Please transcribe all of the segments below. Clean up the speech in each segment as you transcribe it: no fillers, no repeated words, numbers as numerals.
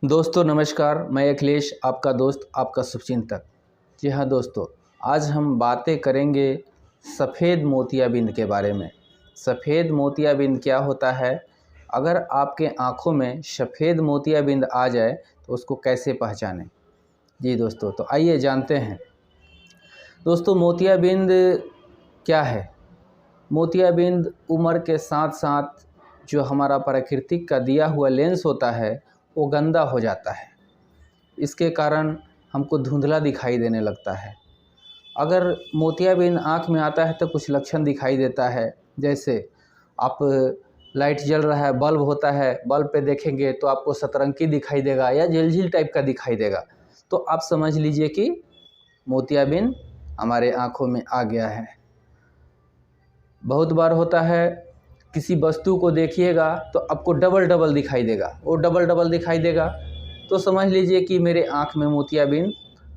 दोस्तों नमस्कार, मैं अखिलेश आपका दोस्त, आपका शुभचिंतक। जी हाँ दोस्तों, आज हम बातें करेंगे सफ़ेद मोतियाबिंद के बारे में। सफ़ेद मोतियाबिंद क्या होता है? अगर आपके आँखों में सफ़ेद मोतियाबिंद आ जाए तो उसको कैसे पहचानें? जी दोस्तों, तो आइए जानते हैं। दोस्तों मोतियाबिंद क्या है? मोतियाबिंद उम्र के साथ साथ जो हमारा प्राकृतिक का दिया हुआ लेंस होता है वो गंदा हो जाता है। इसके कारण हमको धुंधला दिखाई देने लगता है। अगर मोतियाबिंद आँख में आता है तो कुछ लक्षण दिखाई देता है, जैसे आप लाइट जल रहा है, बल्ब होता है, बल्ब पे देखेंगे तो आपको सतरंगी दिखाई देगा या झिलझिल टाइप का दिखाई देगा, तो आप समझ लीजिए कि मोतियाबिंद हमारे आँखों में आ गया है। बहुत बार होता है, किसी वस्तु को देखिएगा तो आपको डबल डबल दिखाई देगा, वो डबल डबल दिखाई देगा तो समझ लीजिए कि मेरे आँख में मोतियाबिंद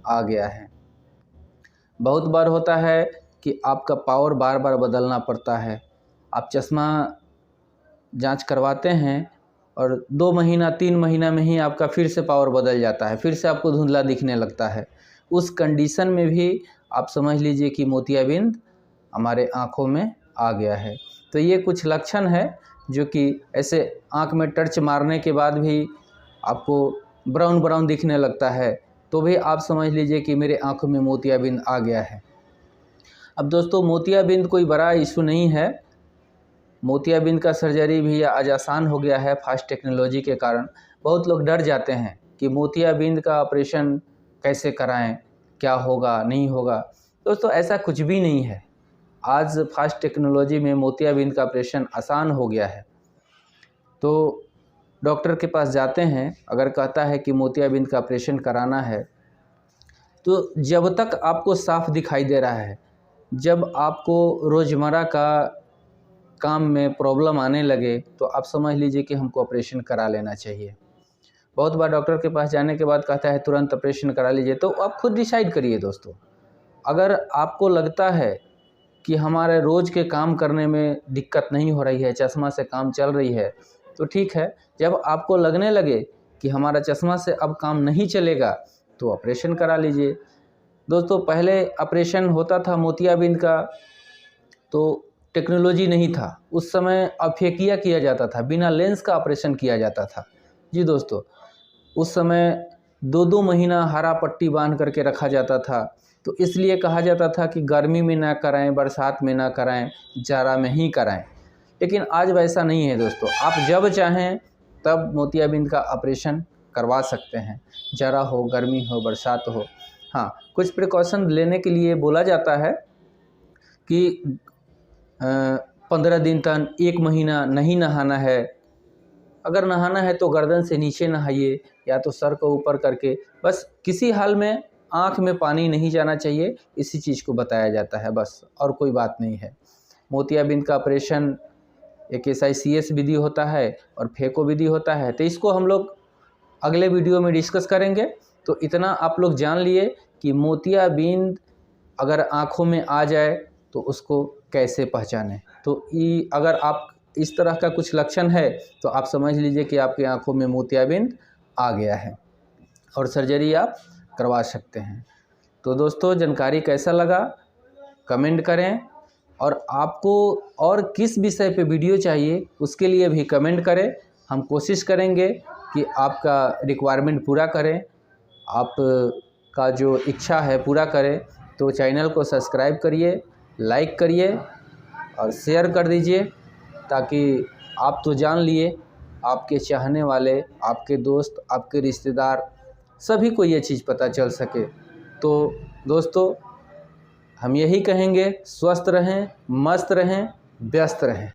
आ गया है। बहुत बार होता है कि आपका पावर बार बार बदलना पड़ता है। आप चश्मा जांच करवाते हैं और 2 महीना 3 महीना में ही आपका फिर से पावर बदल जाता है, फिर से आपको धुंधला दिखने लगता है। उस कंडीशन में भी आप समझ लीजिए कि मोतियाबिंद हमारे आँखों में आ गया है। तो ये कुछ लक्षण है जो कि ऐसे आँख में टर्च मारने के बाद भी आपको ब्राउन ब्राउन दिखने लगता है, तो भी आप समझ लीजिए कि मेरे आँखों में मोतियाबिंद आ गया है। अब दोस्तों मोतियाबिंद कोई बड़ा इशू नहीं है। मोतियाबिंद का सर्जरी भी आज आसान हो गया है फास्ट टेक्नोलॉजी के कारण। बहुत लोग डर जाते हैं कि मोतियाबिंद का ऑपरेशन कैसे कराएं, क्या होगा नहीं होगा। दोस्तों ऐसा कुछ भी नहीं है। आज फास्ट टेक्नोलॉजी में मोतियाबिंद का ऑपरेशन आसान हो गया है। तो डॉक्टर के पास जाते हैं, अगर कहता है कि मोतियाबिंद का ऑपरेशन कराना है, तो जब तक आपको साफ दिखाई दे रहा है, जब आपको रोज़मर्रा का काम में प्रॉब्लम आने लगे, तो आप समझ लीजिए कि हमको ऑपरेशन करा लेना चाहिए। बहुत बार डॉक्टर के पास जाने के बाद कहता है तुरंत ऑपरेशन करा लीजिए, तो आप खुद डिसाइड करिए दोस्तों। अगर आपको लगता है कि हमारे रोज़ के काम करने में दिक्कत नहीं हो रही है, चश्मा से काम चल रही है, तो ठीक है। जब आपको लगने लगे कि हमारा चश्मा से अब काम नहीं चलेगा तो ऑपरेशन करा लीजिए। दोस्तों पहले ऑपरेशन होता था मोतियाबिंद का तो टेक्नोलॉजी नहीं था, उस समय अफेकिया किया जाता था, बिना लेंस का ऑपरेशन किया जाता था। जी दोस्तों, उस समय 2-2 महीना हरा पट्टी बांध करके रखा जाता था, तो इसलिए कहा जाता था कि गर्मी में ना कराएं, बरसात में ना कराएं, जाड़ा में ही कराएं। लेकिन आज वैसा नहीं है दोस्तों, आप जब चाहें तब मोतियाबिंद का ऑपरेशन करवा सकते हैं, जाड़ा हो, गर्मी हो, बरसात हो। हाँ, कुछ प्रिकॉशन लेने के लिए बोला जाता है कि 15 दिन तक 1 महीना नहीं नहाना है। अगर नहाना है तो गर्दन से नीचे नहाइए या तो सर को ऊपर करके, बस किसी हाल में आँख में पानी नहीं जाना चाहिए, इसी चीज़ को बताया जाता है बस, और कोई बात नहीं है। मोतियाबिंद का ऑपरेशन एक SICS विधि होता है और फेको विधि होता है, तो इसको हम लोग अगले वीडियो में डिस्कस करेंगे। तो इतना आप लोग जान लिए कि मोतियाबिंद अगर आँखों में आ जाए तो उसको कैसे पहचानें। तो अगर आप इस तरह का कुछ लक्षण है तो आप समझ लीजिए कि आपकी आँखों में मोतियाबिंद आ गया है और सर्जरी आप करवा सकते हैं। तो दोस्तों जानकारी कैसा लगा कमेंट करें, और आपको और किस विषय पे वीडियो चाहिए उसके लिए भी कमेंट करें। हम कोशिश करेंगे कि आपका रिक्वायरमेंट पूरा करें, आप का जो इच्छा है पूरा करें। तो चैनल को सब्सक्राइब करिए, लाइक करिए और शेयर कर दीजिए, ताकि आप तो जान लिए, आपके चाहने वाले, आपके दोस्त, आपके रिश्तेदार सभी को ये चीज़ पता चल सके। तो दोस्तों हम यही कहेंगे, स्वस्थ रहें, मस्त रहें, व्यस्त रहें।